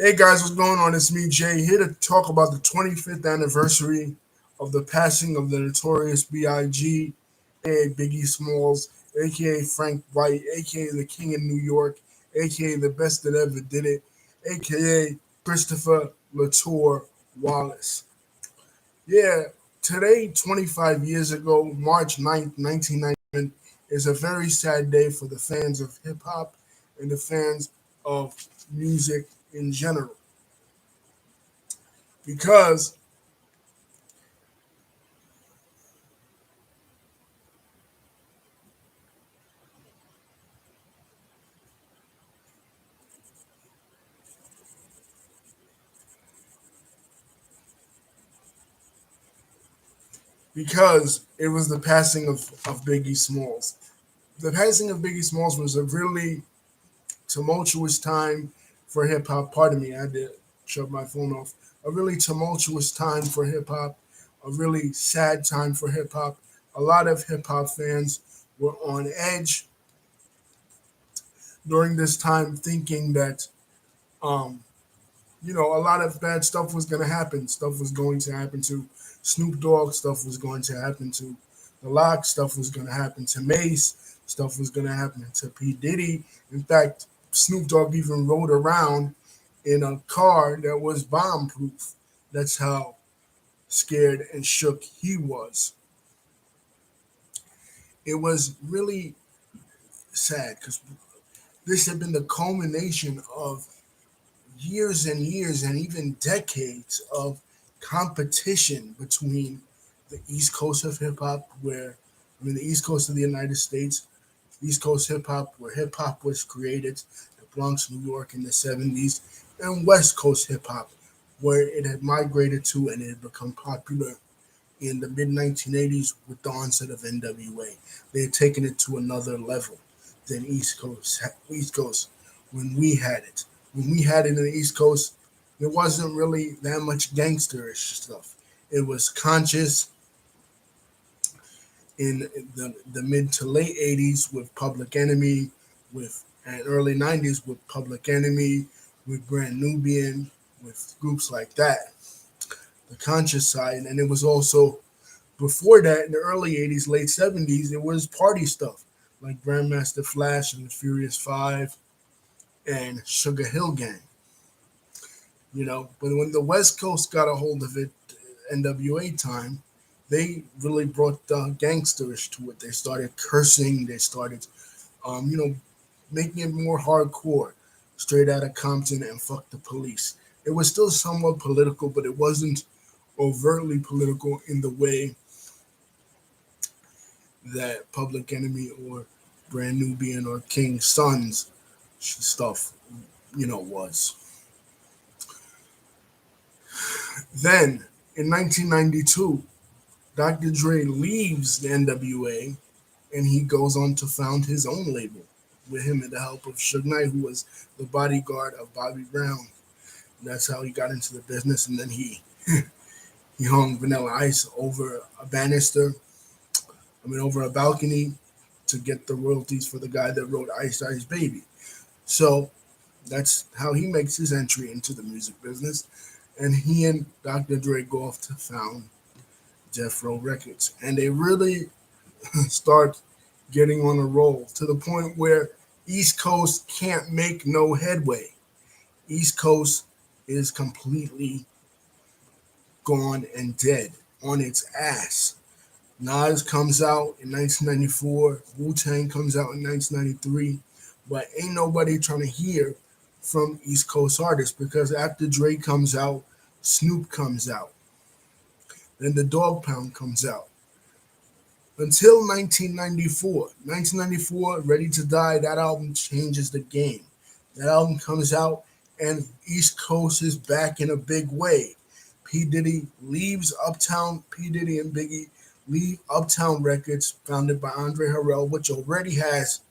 Hey guys, what's going on? It's me, Jay, here to talk about the 25th anniversary of the passing of the Notorious B.I.G, aka Biggie Smalls, aka Frank White, aka the King of New York, aka the best that ever did it, aka Christopher Latour Wallace. Yeah, today, 25 years ago, March 9th, 1997, is a very sad day for the fans of hip hop and the fans of music in general because it was the passing of Biggie Smalls. The passing of Biggie Smalls was a really tumultuous time for hip hop. Pardon me, I had to shut my phone off. A really tumultuous time for hip hop, a really sad time for hip hop. A lot of hip hop fans were on edge during this time, thinking that um, a lot of bad stuff was going to happen. Stuff was going to happen to Snoop Dogg. Stuff was going to happen to The Lock. Stuff was going to happen to Mace. Stuff was going to happen to P. Diddy. In fact, Snoop Dogg even rode around in a car that was bomb proof. That's how scared and shook he was. It was really sad because this had been the culmination of years and years and even decades of competition between the East Coast of hip hop, the East Coast of the United States, East Coast hip hop, where hip hop was created, the Bronx, New York in the 70s, and West Coast hip hop, where it had migrated to and it had become popular in the mid 1980s with the onset of NWA. They had taken it to another level than East Coast when we had it. When we had it in the East Coast, there wasn't really that much gangsterish stuff. It was conscious in the mid to late 80s with Public Enemy, with and early 90s with Public Enemy, with Brand Nubian, with groups like that. The conscious side, and it was also before that in the early 80s, late 70s, it was party stuff like Grandmaster Flash and the Furious Five and Sugar Hill Gang. But when the West Coast got a hold of it, NWA time, they really brought the gangsterish to it. They started cursing. They started, um, you know, making it more hardcore, straight out of Compton and fuck the police. It was still somewhat political, but it wasn't overtly political in the way that Public Enemy or Brand Nubian or King Sons stuff, was. Then in 1992, Dr. Dre leaves the NWA and he goes on to found his own label with him and the help of Suge Knight, who was the bodyguard of Bobby Brown. And that's how he got into the business. And then he hung Vanilla Ice over a banister, over a balcony to get the royalties for the guy that wrote Ice Ice Baby. So that's how he makes his entry into the music business. And he and Dr. Dre go off to found Death Row Records. And they really start getting on a roll to the point where East Coast can't make no headway. East Coast is completely gone and dead on its ass. Nas comes out in 1994, Wu Tang comes out in 1993, but ain't nobody trying to hear from East Coast artists because after Dre comes out, Snoop comes out, then the Dog Pound comes out. Until 1994. 1994, Ready to Die, that album changes the game. That album comes out, and East Coast is back in a big way. P. Diddy leaves Uptown, P. Diddy and Biggie leave Uptown Records, founded by Andre Harrell, which already has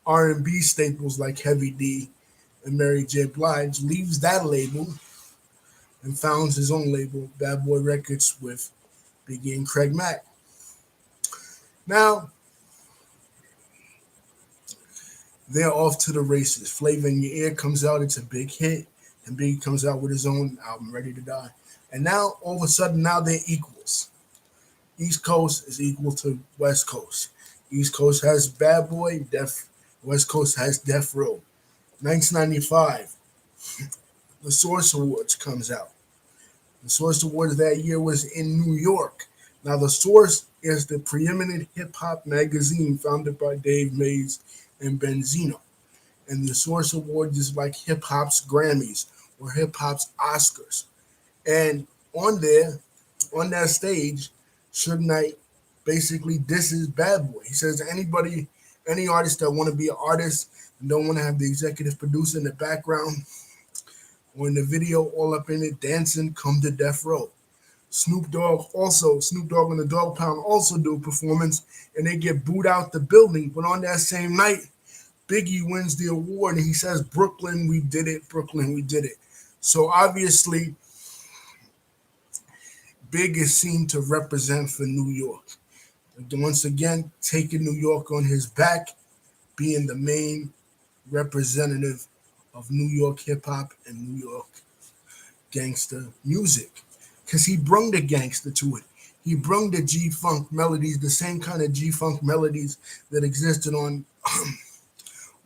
R&B staples like Heavy D and Mary J. Blige, leaves that label and founds his own label, Bad Boy Records, with Biggie and Craig Mack. Now, they're off to the races. Flavor in Your Ear comes out, it's a big hit, and Biggie comes out with his own album, Ready to Die. And now, all of a sudden, now they're equals. East Coast is equal to West Coast. East Coast has Bad Boy, West Coast has Death Row. 1995, the Source Awards comes out. The Source Awards that year was in New York. Now, The Source is the preeminent hip hop magazine founded by Dave Mays and Benzino. And the Source Awards is like hip hop's Grammys or hip hop's Oscars. And on there, on that stage, Suge Knight basically disses Bad Boy. He says anybody, any artist that want to be an artist and don't want to have the executive producer in the background or in the video all up in it dancing, come to Death Row. Snoop Dogg and the Dog Pound also do a performance and they get booed out the building. But on that same night, Biggie wins the award and he says, Brooklyn, we did it. Brooklyn, we did it. So obviously, Big is seen to represent for New York. Once again, taking New York on his back, being the main representative of New York hip hop and New York gangster music. Because he brung the gangster to it. He brung the G-Funk melodies, the same kind of G-Funk melodies that existed on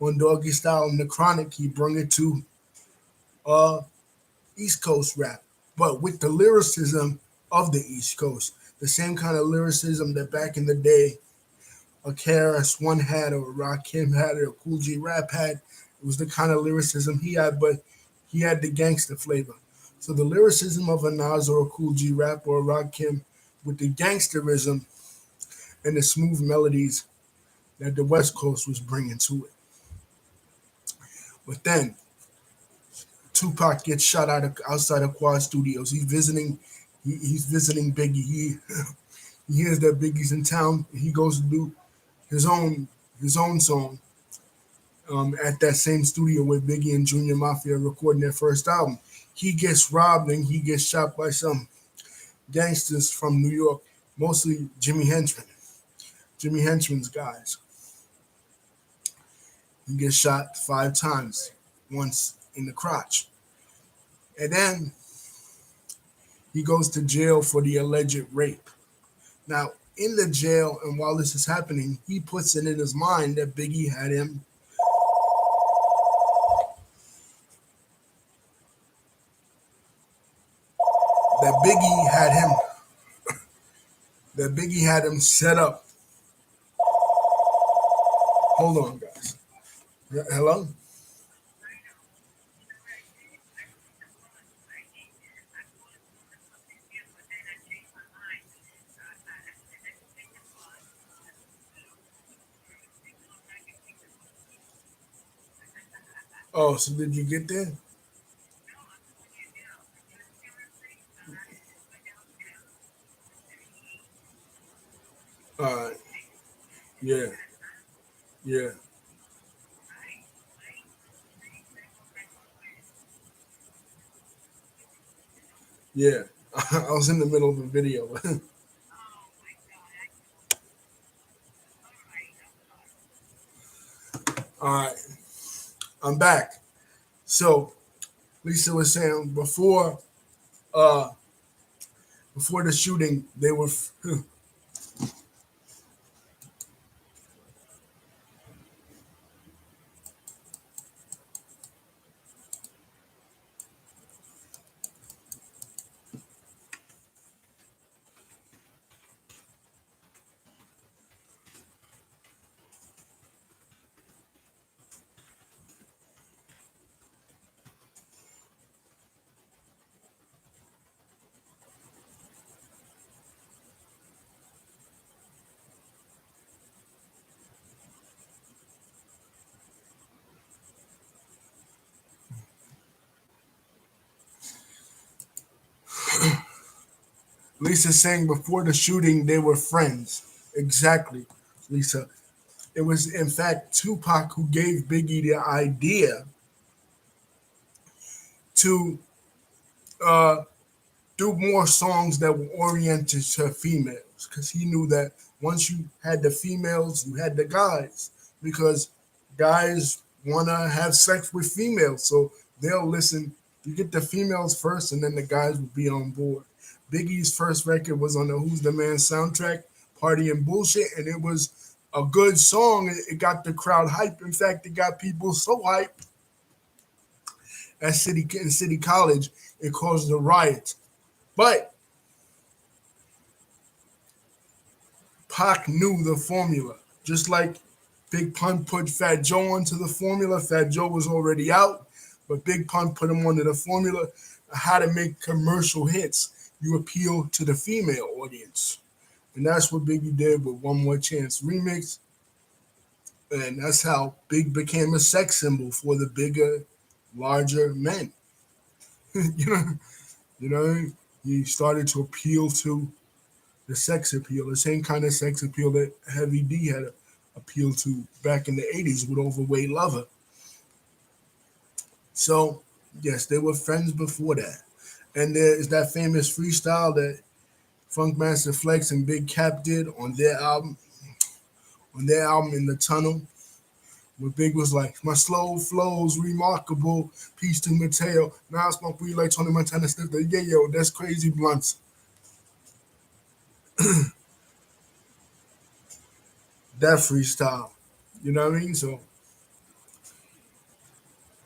on Doggy Style and The Chronic. He brung it to uh, East Coast rap, but with the lyricism of the East Coast, the same kind of lyricism that back in the day a KRS One had, or Rakim had, or Cool G Rap had. It was the kind of lyricism he had, but he had the gangster flavor. So the lyricism of a Nas or a Cool G Rap or a Rakim with the gangsterism and the smooth melodies that the West Coast was bringing to it. But then Tupac gets shot outside of Quad Studios. He's visiting Biggie. He hears that Biggie's in town. He goes to do his own song at that same studio where Biggie and Junior Mafia are recording their first album. He gets robbed and he gets shot by some gangsters from New York, mostly Jimmy Henchman's guys. He gets shot 5 times, once in the crotch. And then he goes to jail for the alleged rape. Now, in the jail, and while this is happening, he puts it in his mind that Biggie had him that Biggie had him that Biggie had him set up. Hold on, guys. Hello? Oh, so did you get there? All right. Yeah. Yeah. Yeah. I was in the middle of a video. All right. I'm back. So Lisa was saying uh before the shooting, they were Lisa saying before the shooting they were friends. Exactly, Lisa. It was in fact Tupac who gave Biggie the idea to uh, do more songs that were oriented to females because he knew that once you had the females, you had the guys. Because guys want to have sex with females, so they'll listen. You get the females first, and then the guys will be on board. Biggie's first record was on the Who's the Man soundtrack, Party and Bullshit, and it was a good song. It got the crowd hype. In fact, it got people so hype at City College, it caused a riot. But Pac knew the formula. Just like Big Pun put Fat Joe onto the formula, Fat Joe was already out, but Big Pun put him onto the formula how to make commercial hits. You appeal to the female audience. And that's what Biggie did with One More Chance remix. And that's how Big became a sex symbol for the bigger, larger men. you know, you know, he started to appeal to the sex appeal, the same kind of sex appeal that Heavy D had appealed to back in the 80s with Overweight Lover. So, yes, they were friends before that. And there is that famous freestyle that Funkmaster Flex and Big Cap did on their album In the Tunnel, where Big was like, my slow flows remarkable, peace to Mateo. Now I smoke weed like Tony Montana sniff the yeah, yo, that's crazy blunts. That freestyle. You know what I mean? So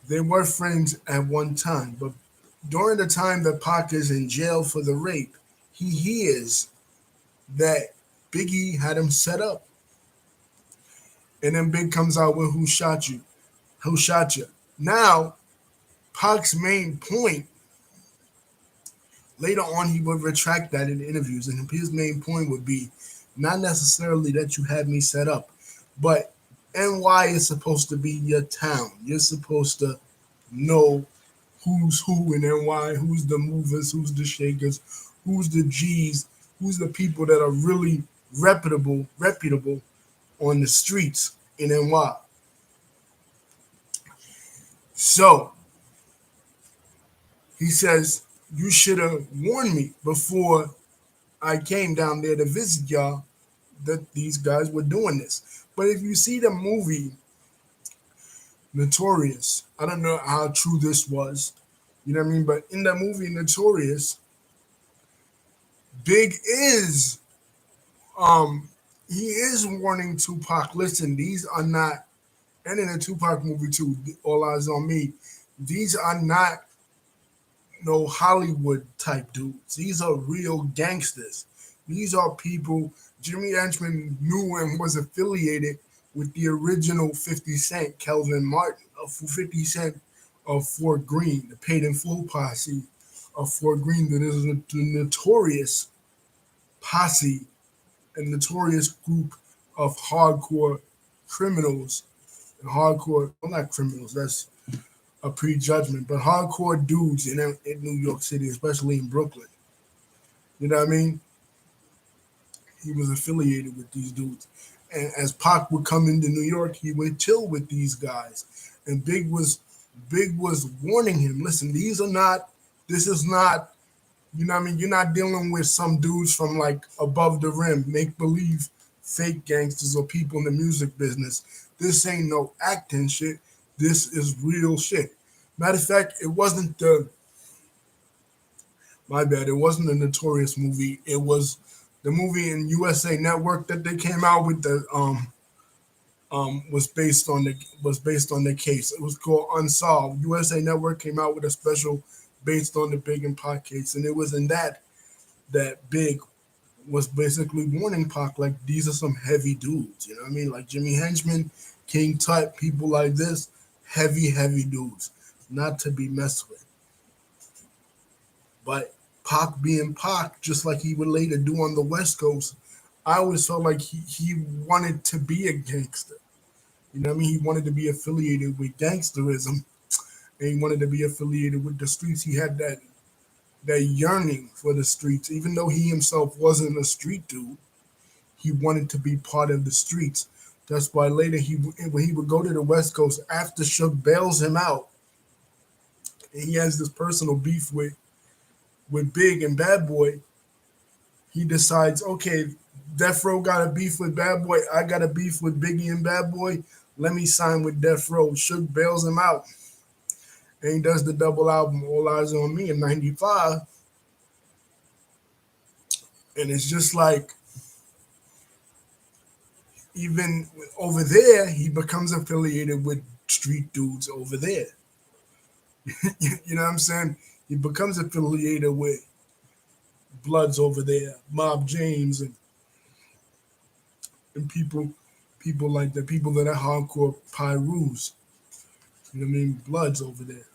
they were friends at one time, but during the time that Pac is in jail for the rape, he hears that Biggie had him set up. And then Big comes out with Who Shot You? Who Shot You? Now, Pac's main point, later on he would retract that in interviews, and his main point would be not necessarily that you had me set up, but NY is supposed to be your town. You're supposed to know who's who in NY, who's the movers, who's the shakers, who's the G's, who's the people that are really reputable on the streets in NY. So he says, you should have warned me before I came down there to visit y'all that these guys were doing this. But if you see the movie Notorious, I don't know how true this was, you know what I mean? But in the movie Notorious, Big is he is warning Tupac, listen, these are not, and in the Tupac movie too, All Eyes on Me, these are not no Hollywood type dudes. These are real gangsters. These are people Jimmy Henchman knew and was affiliated with the original 50 Cent, Kelvin Martin, of 50 Cent of Fort Greene, the paid in full posse of Fort Greene, that is the notorious posse, a notorious group of hardcore criminals and hardcore, well, not criminals, that's a prejudgment, but hardcore dudes in New York City, especially in Brooklyn. You know what I mean? He was affiliated with these dudes. And as Pac would come into New York, he would chill with these guys. And Big was warning him, listen, this is not, you know what I mean? You're not dealing with some dudes from like above the rim, make believe fake gangsters or people in the music business. This ain't no acting shit. This is real shit. Matter of fact, it wasn't my bad, it wasn't a Notorious movie. It was the movie in USA Network that they came out with that was based on the case. It was called Unsolved. USA Network came out with a special based on the Big and Pac case, and it was in that Big was basically warning Pac like these are some heavy dudes. You know what I mean? Like Jimmy Henchman, King Tut, people like this, heavy dudes, not to be messed with. But Pac being Pac, just like he would later do on the West Coast, I always felt like he wanted to be a gangster. You know what I mean? He wanted to be affiliated with gangsterism, and he wanted to be affiliated with the streets. He had that yearning for the streets, even though he himself wasn't a street dude. He wanted to be part of the streets. That's why later when he would go to the West Coast after Suge bails him out, and he has this personal beef with Big and Bad Boy. He decides, okay, Death Row got a beef with Bad Boy. I got a beef with Biggie and Bad Boy. Let me sign with Death Row. Suge bails him out. And he does the double album All Eyes on Me in '95. And it's just like, even over there, he becomes affiliated with street dudes over there. You know what I'm saying? He becomes affiliated with Bloods over there, Mob James, and people like the people that are hardcore Pyrus. You know what I mean? Bloods over there.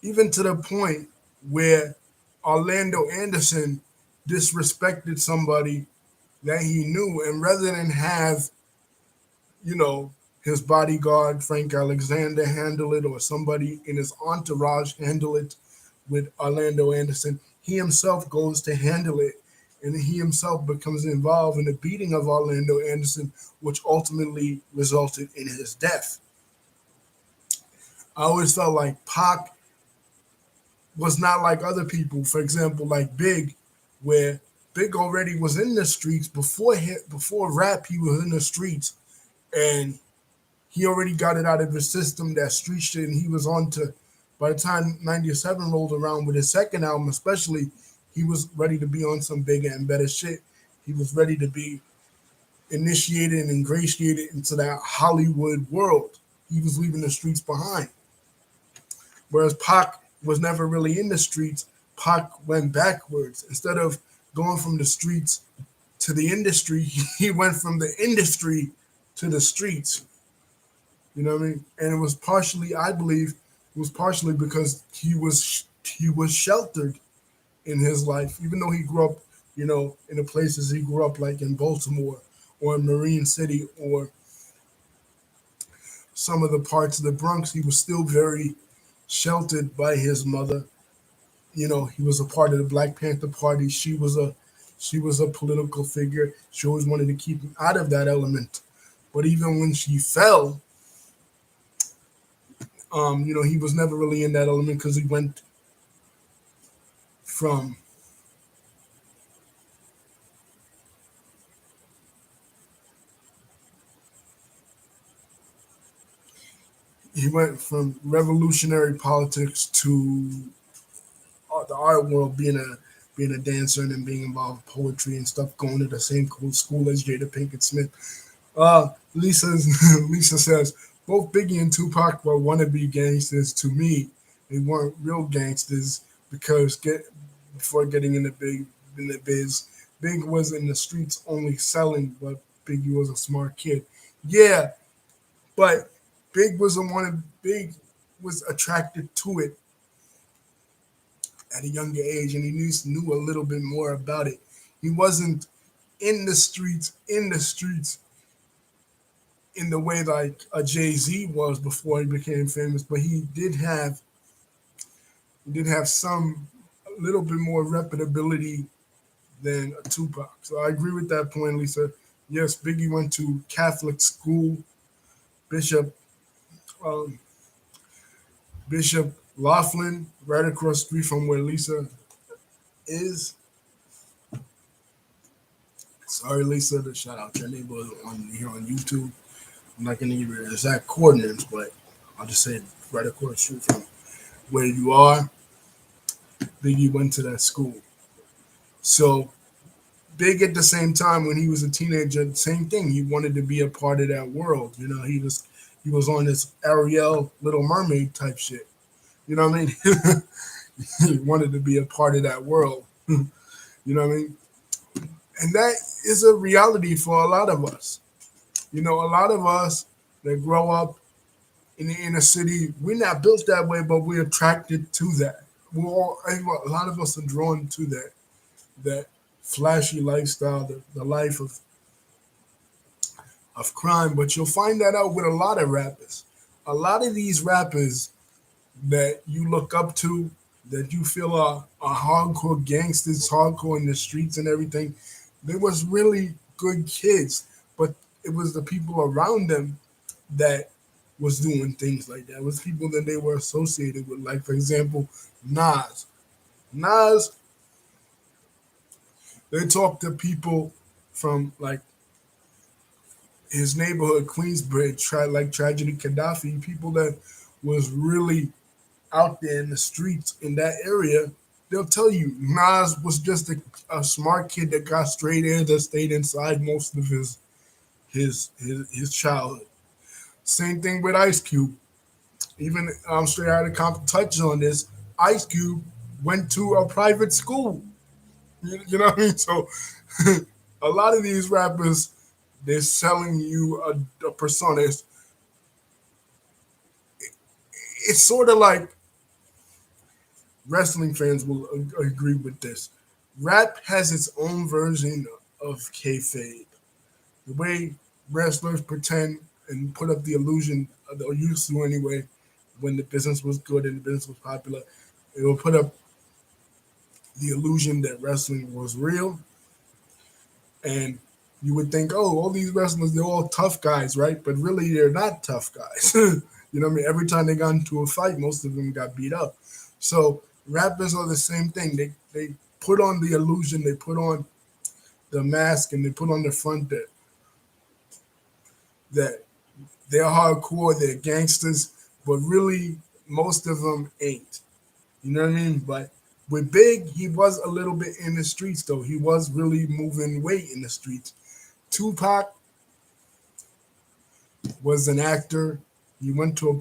Even to the point where Orlando Anderson disrespected somebody that he knew, and rather than have, you know, his bodyguard Frank Alexander handle it, or somebody in his entourage handle it with Orlando Anderson, he himself goes to handle it, and he himself becomes involved in the beating of Orlando Anderson, which ultimately resulted in his death. I always felt like Pac was not like other people. For example, like Big, where Big already was in the streets before rap. He was in the streets, and he already got it out of his system, that street shit, and he was on to. By the time '97 rolled around with his second album, especially, he was ready to be on some bigger and better shit. He was ready to be initiated and ingratiated into that Hollywood world. He was leaving the streets behind. Whereas Pac was never really in the streets. Pac went backwards. Instead of going from the streets to the industry, he went from the industry to the streets. You know what I mean? And it was partially, I believe, it was partially because he was sheltered in his life, even though he grew up, in the places he grew up, like in Baltimore or in Marine City or some of the parts of the Bronx. He was still very sheltered by his mother. He was a part of the Black Panther Party. She was a political figure. She always wanted to keep him out of that element. But even when she fell, he was never really in that element because from he went from revolutionary politics to the art world, being a dancer and then being involved with poetry and stuff, going to the same school as Jada Pinkett Smith. Lisa Lisa says both Biggie and Tupac were wannabe gangsters. To me, they weren't real gangsters because before getting in the biz, Big was in the streets only selling, but Biggie was a smart kid. Yeah, but Big was attracted to it at a younger age, and he knew a little bit more about it. He wasn't in the streets in the way like a Jay-Z was before he became famous, but he did have some a little bit more reputability than a Tupac. So I agree with that point, Lisa. Yes, Biggie went to Catholic school. Bishop um, Bishop Laughlin, right across the street from where Lisa is. Sorry, Lisa, to shout out your neighbor on here on YouTube. I'm not going to give you the exact coordinates, but I'll just say right across the street from where you are. Biggie went to that school. So Big at the same time when he was a teenager, same thing. He wanted to be a part of that world. He was on this Ariel Little Mermaid type shit. You know what I mean? He wanted to be a part of that world. You know what I mean? And that is a reality for a lot of us. A lot of us that grow up in the inner city, we're not built that way, but we're attracted to that. A lot of us are drawn to that flashy lifestyle, the life of crime. But you'll find that out with a lot of rappers. A lot of these rappers that you look up to, that you feel are hardcore gangsters, hardcore in the streets and everything, they was really good kids. But it was the people around them that was doing things like that. It was people that they were associated with. Like, for example, Nas. Nas, they talk to people from like his neighborhood, Queensbridge, like Tragedy Gaddafi, people that was really out there in the streets in that area, they'll tell you Nas was just a smart kid that got straight A's that stayed inside most of his childhood. Same thing with Ice Cube. Even straight out of Compton touches on this. Ice Cube went to a private school. You know what I mean? So a lot of these rappers, they're selling you a persona. It's sort of like wrestling fans will agree with this. Rap has its own version of kayfabe. The way wrestlers pretend and put up the illusion, or used to anyway, when the business was good and the business was popular, it will put up the illusion that wrestling was real. And you would think, oh, all these wrestlers, they're all tough guys, right? But really, they're not tough guys. You know what I mean? Every time they got into a fight, most of them got beat up. So rappers are the same thing. They put on the illusion, they put on the mask, and they put on the front that they're hardcore, they're gangsters, but really most of them ain't. You know what I mean? But with Big, he was a little bit in the streets though. He was really moving weight in the streets. Tupac was an actor. He went to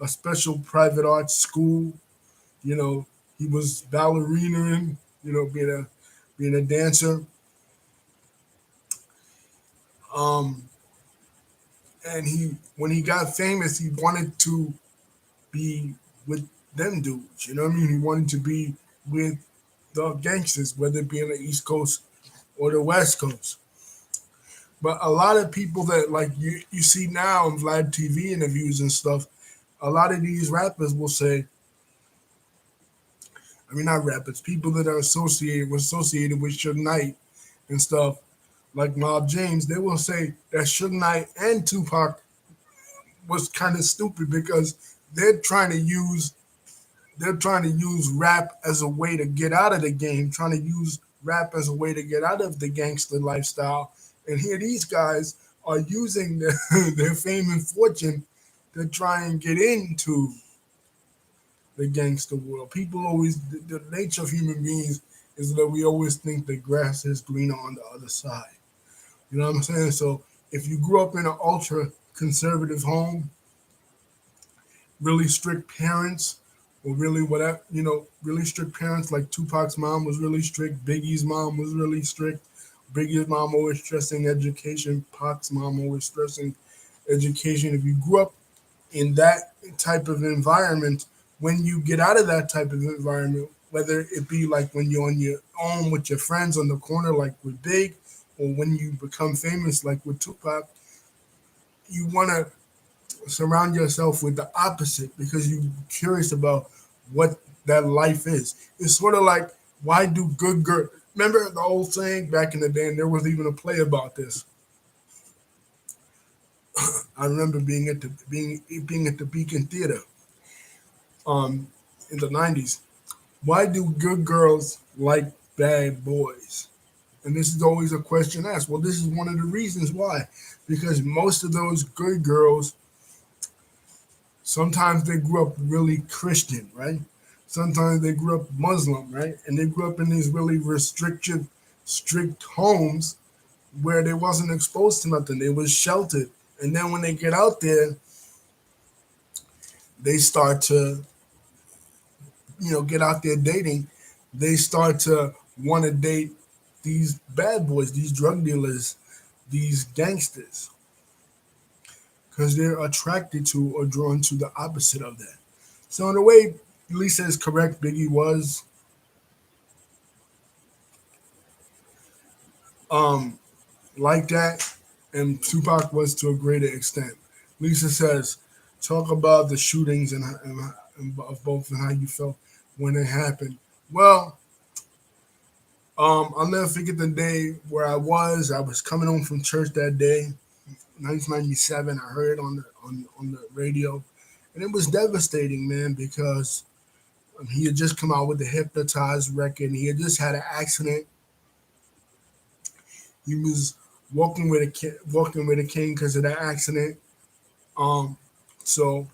a special private arts school. You know, he was ballerina and, being a dancer. Um, and when he got famous, he wanted to be with them dudes. You know what I mean? He wanted to be with the gangsters, whether it be on the East Coast or the West Coast. But a lot of people that like you see now in Vlad TV interviews and stuff, a lot of these rappers will say, I mean not rappers, people that are associated with Suge Knight and stuff, like Mob James, they will say that Suge Knight and Tupac was kind of stupid because they're trying to use rap as a way to get out of the game, trying to use rap as a way to get out of the gangster lifestyle. And here these guys are using their fame and fortune to try and get into the gangster world. People always, the nature of human beings is that we always think the grass is greener on the other side. You know what I'm saying? So if you grew up in an ultra conservative home, really strict parents, or really whatever, really strict parents, like Tupac's mom was really strict, Biggie's mom was really strict. Biggie's mom always stressing education, Pac's mom always stressing education. If you grew up in that type of environment, when you get out of that type of environment, whether it be like when you're on your own with your friends on the corner, like with Big, or when you become famous, like with Tupac, you want to surround yourself with the opposite because you're curious about what that life is. It's sort of like, why do good girls? Remember the old saying back in the day, and there was even a play about this. I remember being at the Beacon Theater um, in the '90s. Why do good girls like bad boys? And this is always a question asked. Well, this is one of the reasons why, because most of those good girls, sometimes they grew up really Christian, right? Sometimes they grew up Muslim, right? And they grew up in these really restricted, strict homes where they wasn't exposed to nothing. They was sheltered. And then when they get out there, they start to, get out there dating. They start to want to date these bad boys, these drug dealers, these gangsters, because they're attracted to or drawn to the opposite of that. So in a way, Lisa is correct. Biggie was um, like that, and Tupac was to a greater extent. Lisa says, talk about the shootings and of both and how you felt when it happened. Well, I'll never forget the day where I was. I was coming home from church that day, 1997. I heard it on the radio, and it was devastating, man, because he had just come out with the Hypnotized record, and he had just had an accident. He was walking with a cane because of that accident. Um, so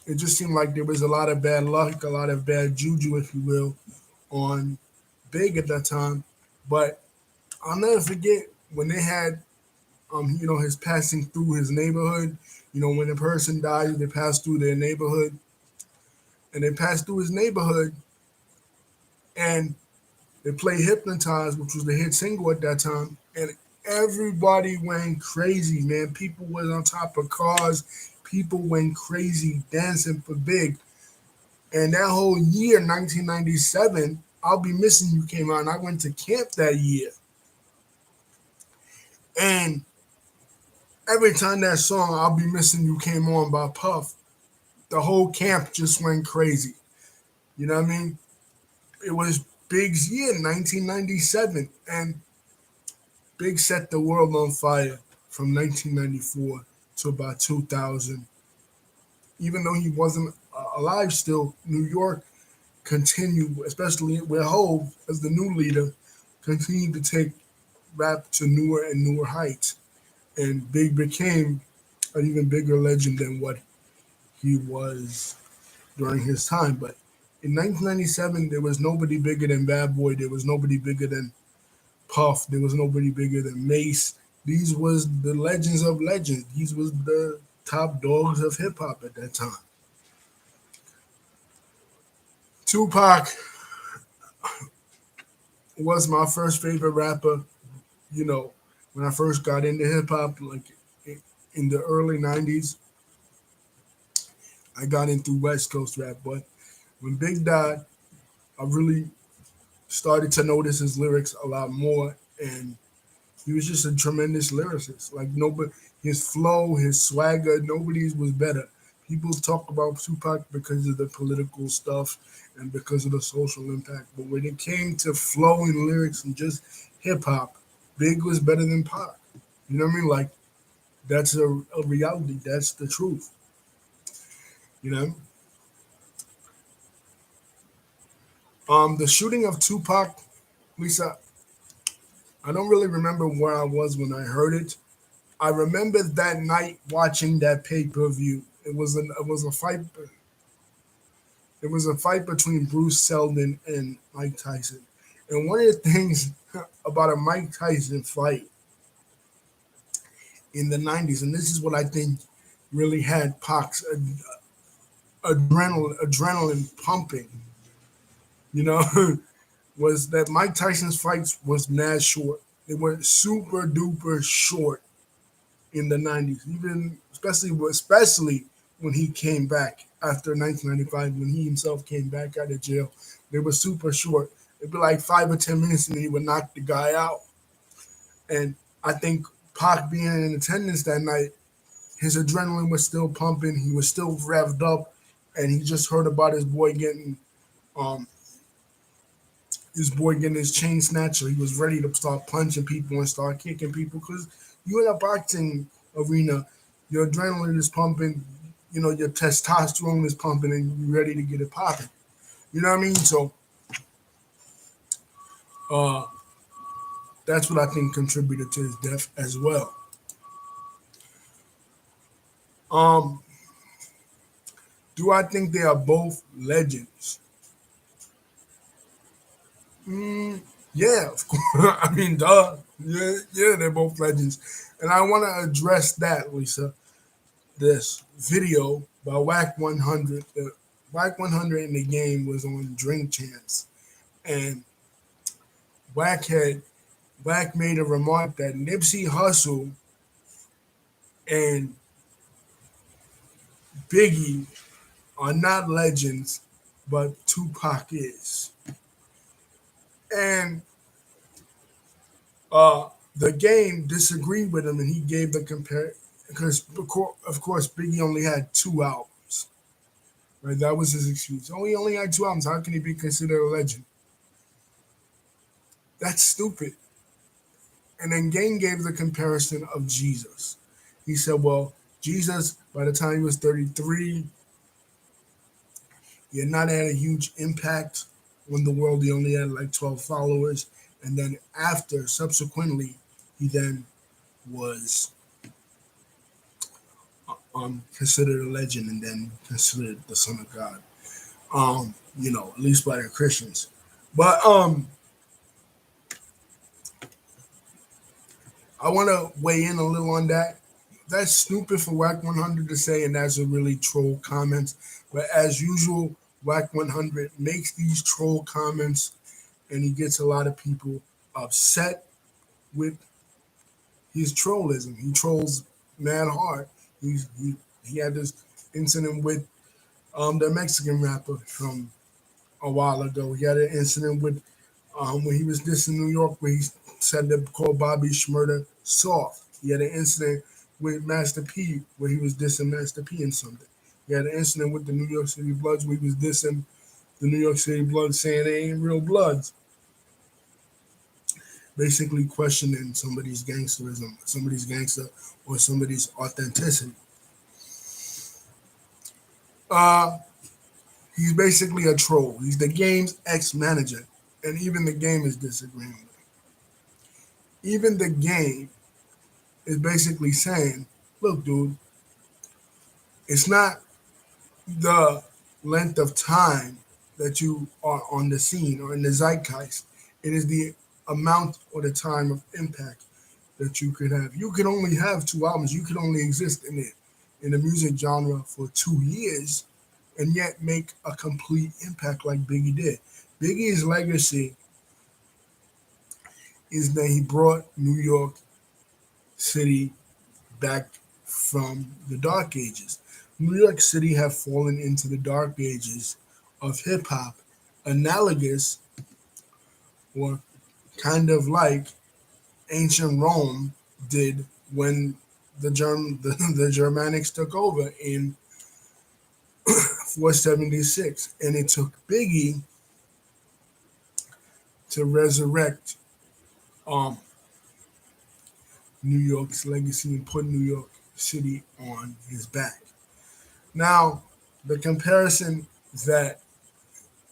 it just seemed like there was a lot of bad luck, a lot of bad juju, if you will, on Big at that time. But I'll never forget when they had his passing through his neighborhood. When a person dies, they pass through their neighborhood, and they pass through his neighborhood, and they play "Hypnotized," which was the hit single at that time, and everybody went crazy, man. People was on top of cars. People went crazy dancing for Big. And that whole year, 1997, "I'll Be Missing You" came out, and I went to camp that year. And every time that song "I'll Be Missing You" came on by Puff, the whole camp just went crazy. You know what I mean? It was Big's year, 1997, and Big set the world on fire from 1994 to about 2000. Even though he wasn't alive still, New York continued, especially with Hove as the new leader, continued to take rap to newer and newer heights. And Big became an even bigger legend than what he was during his time. But in 1997, there was nobody bigger than Bad Boy. There was nobody bigger than Puff. There was nobody bigger than Mace. These was the legends of legends. These was the top dogs of hip hop at that time. Tupac was my first favorite rapper. You know, when I first got into hip hop, like in the early '90s, I got into West Coast rap. But when Big died, I really started to notice his lyrics a lot more, and he was just a tremendous lyricist. Like nobody, his flow, his swagger, nobody's was better. People talk about Tupac because of the political stuff and because of the social impact, but when it came to flowing lyrics and just hip hop, Big was better than Pac. You know what I mean? Like that's a reality. That's the truth. You know. The shooting of Tupac, Lisa. I don't really remember where I was when I heard it. I remember that night watching that pay per view. It was a fight. It was a fight between Bruce Seldon and Mike Tyson. And one of the things about a Mike Tyson fight in the '90s, and this is what I think really had Pac's adrenaline pumping. You know, was that Mike Tyson's fights was mad short. They were super duper short in the '90s, even especially when he came back after 1995, when he himself came back out of jail. They were super short. It'd be like 5 or 10 minutes, and he would knock the guy out. And I think Pac being in attendance that night, his adrenaline was still pumping. He was still revved up, and he just heard about um his chain snatcher. He was ready to start punching people and start kicking people because you in a boxing arena, your adrenaline is pumping, your testosterone is pumping, and you're ready to get it popping. You know what I mean? So uh, that's what I think contributed to his death as well. Um, do I think they are both legends? Mm, yeah, of course. I mean, duh. Yeah, yeah, they're both legends, and I want to address that, Lisa. This video by Wack 100. The Wack 100 in the game was on Drink Champs, and Wack had Wack made a remark that Nipsey Hussle and Biggie are not legends, but Tupac is. And uh, the game disagreed with him, and he gave the compare because of course Biggie only had 2 albums. Right, that was his excuse. Oh, he only had 2 albums. How can he be considered a legend? That's stupid. And then Gang gave the comparison of Jesus. He said, well, Jesus, by the time he was 33, he had not had a huge impact on the world. He only had like 12 followers. And then subsequently, he then was considered a legend and then considered the son of God. At least by the Christians. But I want to weigh in a little on that. That's stupid for Wack 100 to say, and that's a really troll comment. But as usual, Wack 100 makes these troll comments, and he gets a lot of people upset with his trollism. He trolls mad hard. He had this incident with the Mexican rapper from a while ago. He had an incident with when he was dissing New York, where he said to call Bobby Shmurda soft. He had an incident with Master P, where he was dissing Master P and something. He had an incident with the New York City Bloods, where he was dissing the New York City Bloods, saying they ain't real Bloods. Basically questioning somebody's gangsterism, somebody's gangster, or somebody's authenticity. He's basically a troll. He's the game's ex-manager, and even the game is disagreeing with him. Even the game is basically saying, look, dude, it's not the length of time that you are on the scene or in the zeitgeist. It is the amount or the time of impact that you could have. You could only have 2 albums. You could only exist in the music genre for 2 years and yet make a complete impact like Biggie did. Biggie's legacy is that he brought New York City back from the dark ages. New York City have fallen into the dark ages of hip hop, analogous or kind of like ancient Rome did when the Germanics took over in 476, and it took Biggie to resurrect um, New York's legacy and put New York City on his back. Now, the comparison that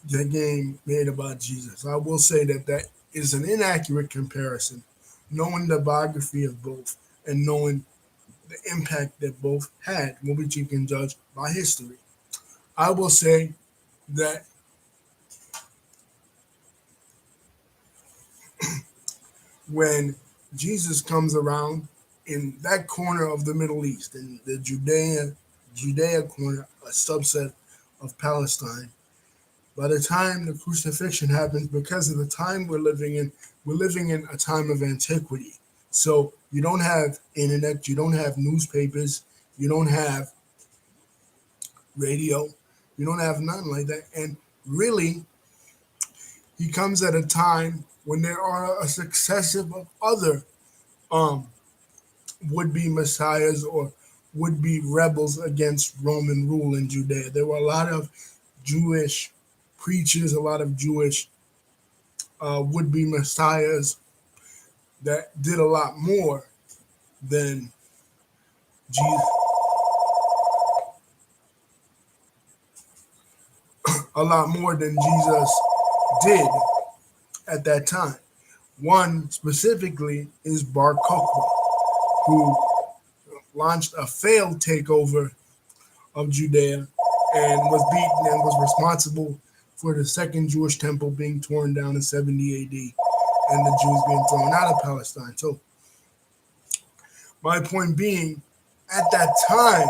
the game made about Jesus, I will say that that is an inaccurate comparison, knowing the biography of both and knowing the impact that both had, which you can judge by history. I will say that when Jesus comes around in that corner of the Middle East, in the Judea corner, a subset of Palestine, by the time the crucifixion happens, because of the time we're living in a time of antiquity. So you don't have internet, you don't have newspapers, you don't have radio, you don't have nothing like that. And really, he comes at a time when there are a successive of other um, would-be messiahs or would-be rebels against Roman rule in Judea. There were a lot of Jewish preachers, a lot of Jewish would-be messiahs that did a lot more than Jesus, a lot more than Jesus did at that time. One specifically is Bar Kokhba, who launched a failed takeover of Judea and was beaten and was responsible for the second Jewish temple being torn down in 70 AD and the Jews being thrown out of Palestine. So my point being, at that time,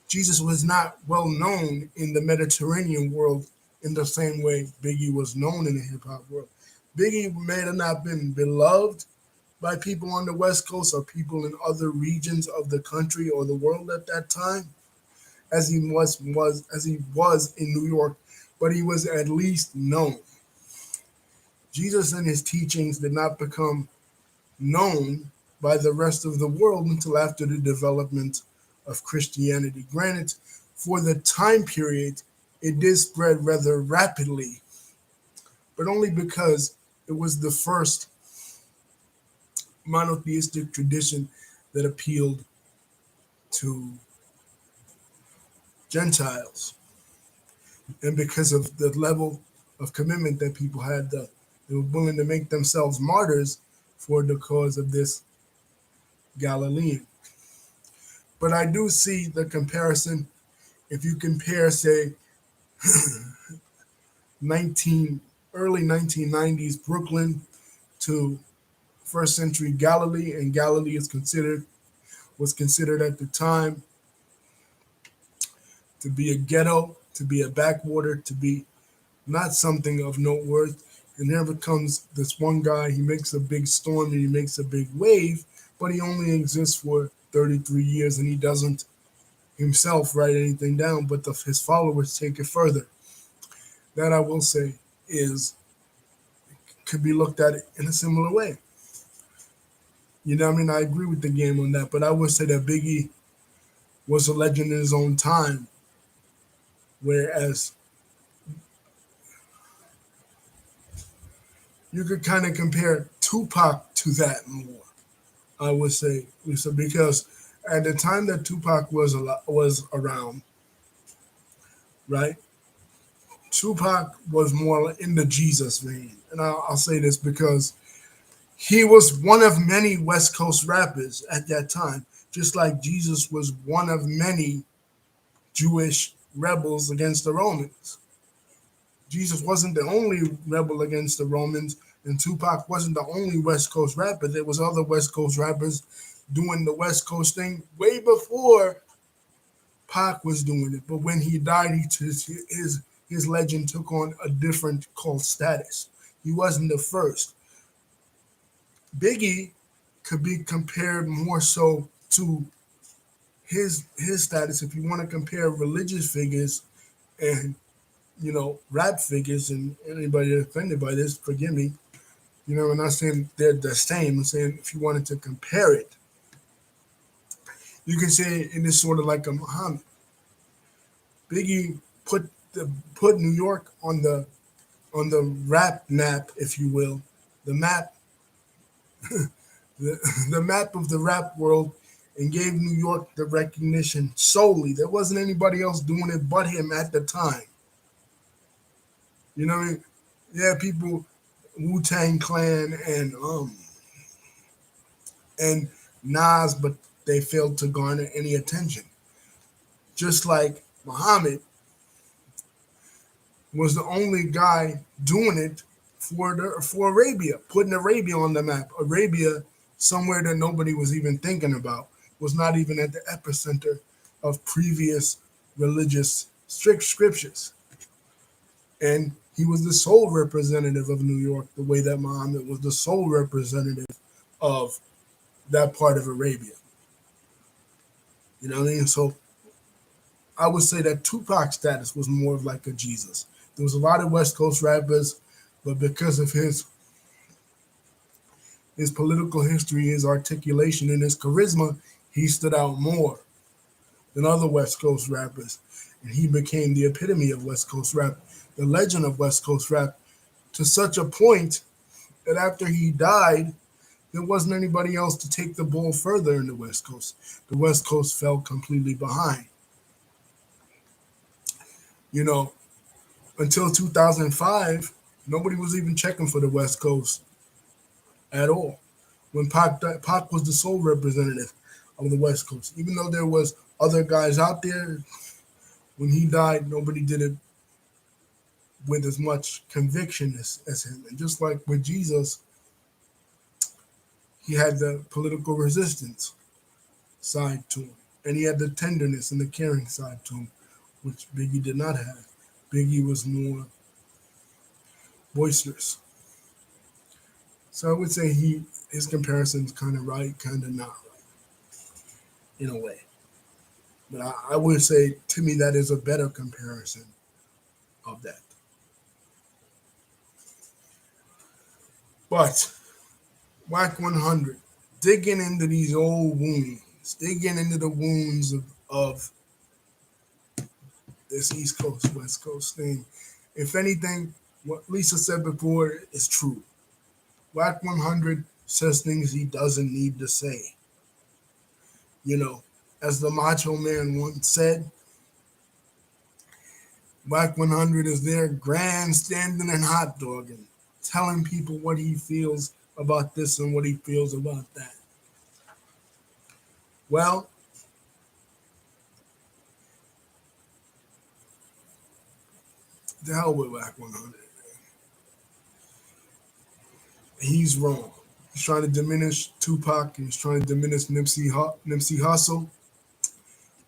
Jesus was not well known in the Mediterranean world in the same way Biggie was known in the hip hop world. Biggie may have not been beloved by people on the West Coast or people in other regions of the country or the world at that time, as he was in New York, but he was at least known. Jesus and his teachings did not become known by the rest of the world until after the development of Christianity. Granted, for the time period, it did spread rather rapidly, but only because it was the first monotheistic tradition that appealed to Gentiles. And because of the level of commitment that people had, they were willing to make themselves martyrs for the cause of this Galilean. But I do see the comparison. If you compare, say, 19 early 1990s Brooklyn to first century Galilee, and Galilee is considered was considered at the time to be a ghetto, to be a backwater, to be not something of note worth. And there comes this one guy, he makes a big storm and he makes a big wave, but he only exists for 33 years and he doesn't himself write anything down, but his followers take it further. That I will say is could be looked at in a similar way. You know what I mean? I agree with the game on that, but I would say that Biggie was a legend in his own time, whereas you could kind of compare Tupac to that more. I would say, Lisa, because at the time that Tupac was around, right? Tupac was more in the Jesus vein, and I'll say this because he was one of many West Coast rappers at that time, just like Jesus was one of many Jewish rebels against the Romans. Jesus wasn't the only rebel against the Romans, and Tupac wasn't the only West Coast rapper. There was other West Coast rappers doing the West Coast thing way before Pac was doing it. But when he died, his legend took on a different cult status. He wasn't the first. Biggie could be compared more so to his status. If you want to compare religious figures and rap figures, and anybody offended by this, forgive me. I'm not saying they're the same. I'm saying if you wanted to compare it, you can say it is sort of like a Muhammad. Biggie put New York on the rap map, if you will, the map, the map of the rap world, and gave New York the recognition solely. There wasn't anybody else doing it but him at the time. You know what I mean? Yeah, people, Wu-Tang Clan and Nas, but they failed to garner any attention. Just like Muhammad was the only guy doing it for Arabia, putting Arabia on the map. Arabia, somewhere that nobody was even thinking about, was not even at the epicenter of previous religious strict scriptures. And he was the sole representative of New York, the way that Muhammad was the sole representative of that part of Arabia. You know what I mean? So I would say that Tupac's status was more of like a Jesus. There was a lot of West Coast rappers, but because of his political history, his articulation, and his charisma, he stood out more than other West Coast rappers. And he became the epitome of West Coast rap, the legend of West Coast rap, to such a point that after he died, there wasn't anybody else to take the ball further in the West Coast. The West Coast fell completely behind. Until 2005, nobody was even checking for the West Coast at all. When Pac was the sole representative of the West Coast. Even though there was other guys out there, when he died, nobody did it with as much conviction as him. And just like with Jesus, he had the political resistance side to him. And he had the tenderness and the caring side to him, which Biggie did not have. Biggie was more boisterous. So I would say his comparison's kind of right, kind of not right, in a way. But I would say, to me, that is a better comparison of that. But Wack 100, digging into these old wounds, digging into the wounds of this East Coast, West Coast thing. If anything, what Lisa said before is true. Wack 100 says things he doesn't need to say. As the Macho Man once said, Wack 100 is there grandstanding and hot dogging, telling people what he feels about this and what he feels about that. Well, the hell with Wack 100. He's wrong. He's trying to diminish Tupac and he's trying to diminish Nipsey Hussle.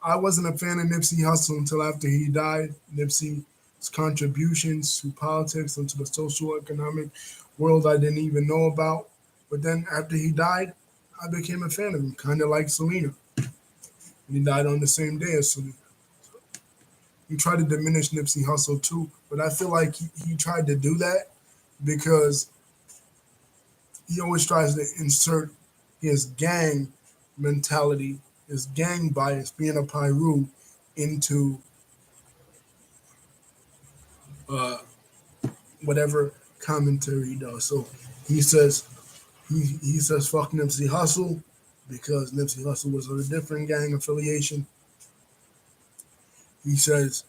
I wasn't a fan of Nipsey Hussle until after he died. Nipsey's contributions to politics and to the social economic world I didn't even know about. But then after he died, I became a fan of him, kind of like Selena. And he died on the same day as Selena. He tried to diminish Nipsey Hussle too, but I feel like he tried to do that because he always tries to insert his gang mentality, his gang bias, being a Pyru, into uh, whatever commentary he does. So he says he says fuck Nipsey Hussle because Nipsey Hussle was on a different gang affiliation. He says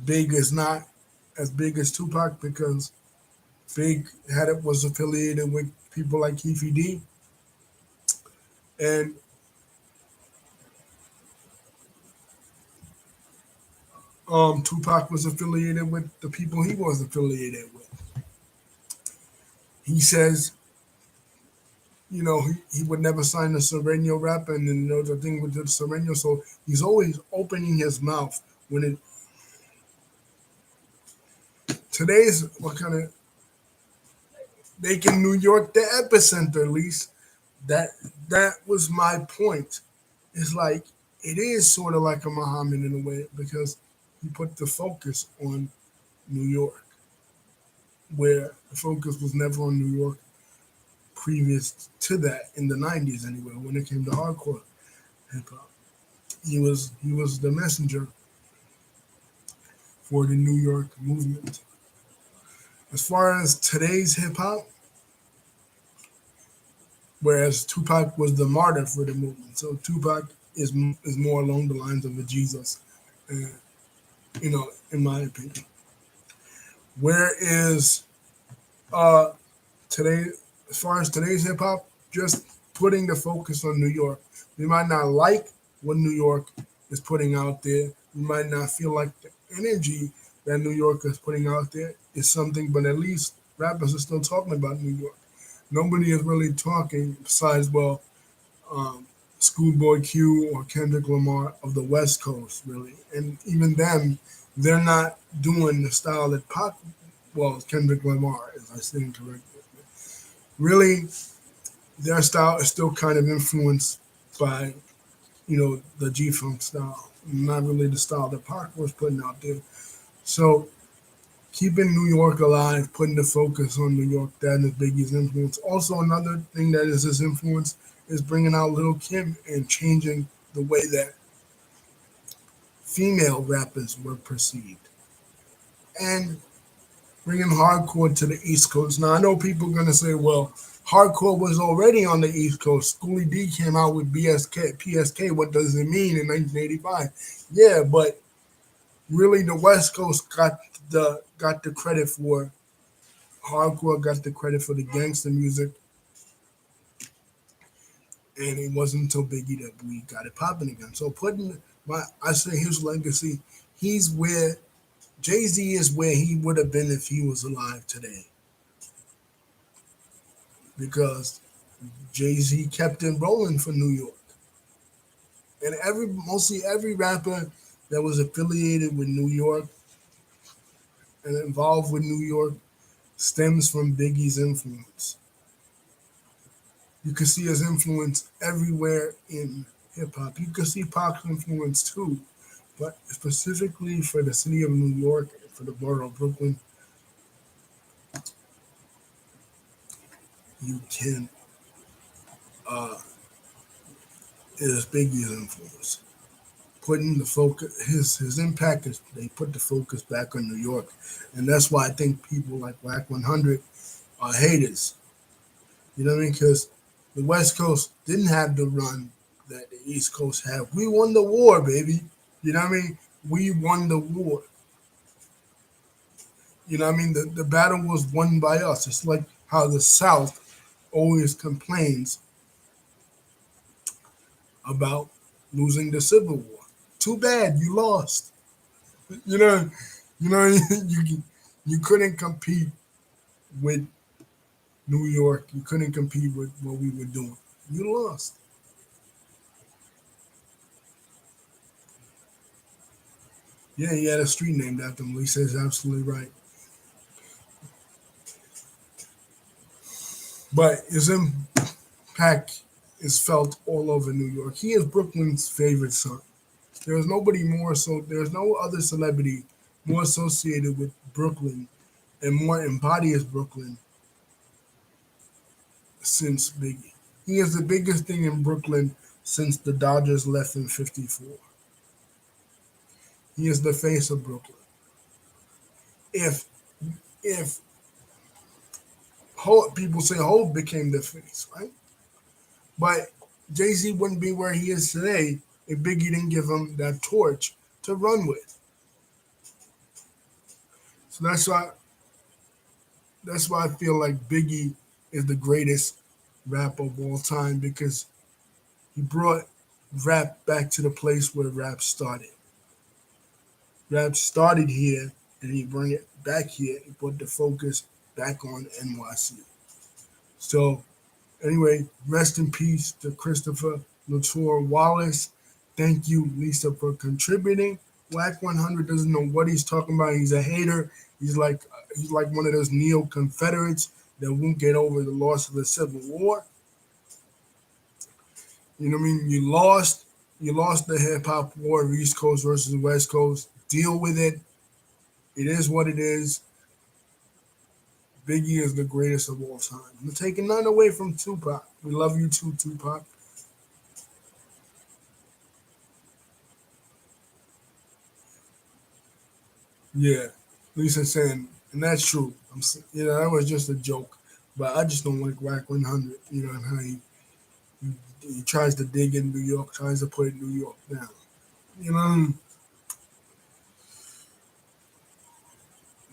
Big is not as big as Tupac because Big had it was affiliated with people like Keefy D, and Tupac was affiliated with the people he was affiliated with. He says, he would never sign a Sereno rap, and then the thing with the Sereno, so he's always opening his mouth when it. Today's what kind of making New York the epicenter, at least. That that was my point. It's like it is sort of like a Muhammad in a way because he put the focus on New York, where the focus was never on New York previous to that in the '90s anyway. When it came to hardcore hip hop, he was the messenger for the New York movement. As far as today's hip hop, whereas Tupac was the martyr for the movement, so Tupac is more along the lines of a Jesus, and, in my opinion. Where is uh today, as far as today's hip hop, just putting the focus on New York. We might not like what New York is putting out there. We might not feel like the energy that New York is putting out there is something, but at least rappers are still talking about New York. Nobody is really talking besides, well, um, Schoolboy Q or Kendrick Lamar of the West Coast, really. And even them, they're not doing the style that Pac, well, Kendrick Lamar, as I stand corrected. Really, their style is still kind of influenced by, the G Funk style, not really the style that Pac was putting out there. So keeping New York alive, putting the focus on New York, that is Biggie's influence. Also, another thing that is his influence is bringing out Lil Kim and changing the way that female rappers were perceived. And bringing hardcore to the East Coast. Now, I know people are going to say, well, hardcore was already on the East Coast. Schoolie D came out with PSK. What does it mean in 1985? Yeah, but really the West Coast got the credit for hardcore, got the credit for the gangster music, and it wasn't until Biggie that we got it popping again. So I say his legacy, he's where Jay-Z is where he would have been if he was alive today, because Jay-Z kept it rolling for New York, and mostly every rapper that was affiliated with New York and involved with New York stems from Biggie's influence. You can see his influence everywhere in hip hop. You can see Pac's influence too, but specifically for the city of New York, for the borough of Brooklyn, you can uh, it is Biggie's influence. Putting the focus, his impact is they put the focus back on New York, and that's why I think people like Wack 100 are haters. You know what I mean? Because the West Coast didn't have the run that the East Coast had. We won the war, baby. You know what I mean? We won the war. You know what I mean? The battle was won by us. It's like how the South always complains about losing the Civil War. Too bad you lost. You know, you know, you couldn't compete with New York. You couldn't compete with what we were doing. You lost. Yeah, he had a street named after him. Lisa is absolutely right. But his impact is felt all over New York. He is Brooklyn's favorite son. There is nobody more so. There's no other celebrity more associated with Brooklyn and more embodies Brooklyn since Biggie. He is the biggest thing in Brooklyn since the Dodgers left in '54. He is the face of Brooklyn. If if people say Hope became the face, right? But Jay Z wouldn't be where he is today if Biggie didn't give him that torch to run with. So that's why I feel like Biggie is the greatest rap of all time because he brought rap back to the place where rap started. Rap started here, and he bring it back here. He put the focus back on NYC. So anyway, rest in peace to Christopher Latour Wallace. Thank you, Lisa, for contributing. Wack 100 doesn't know what he's talking about. He's a hater. He's like one of those neo Confederates that won't get over the loss of the Civil War. You know what I mean? You lost the hip hop war, East Coast versus West Coast. Deal with it. It is what it is. Biggie is the greatest of all time. I'm taking none away from Tupac. We love you too, Tupac. Yeah, Lisa saying, and that's true. That was just a joke, but I just don't like Wack 100. You know, and how he tries to dig in New York, tries to put New York down. You know,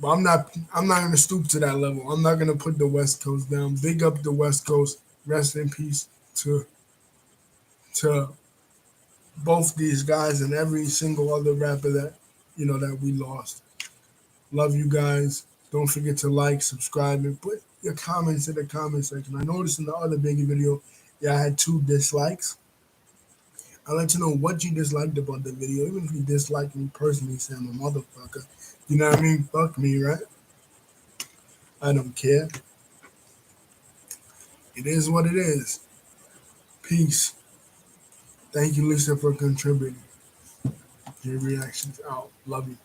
but I'm not gonna stoop to that level. I'm not gonna put the West Coast down. Big up the West Coast. Rest in peace to both these guys and every single other rapper that we lost. Love you guys. Don't forget to like, subscribe, and put your comments in the comment section. I noticed in the other Biggie video, yeah, I had 2 dislikes. I'll let you know what you disliked about the video. Even if you dislike me personally, say I'm a motherfucker. You know what I mean? Fuck me, right? I don't care. It is what it is. Peace. Thank you, Lisa, for contributing. Your reactions out. Love you.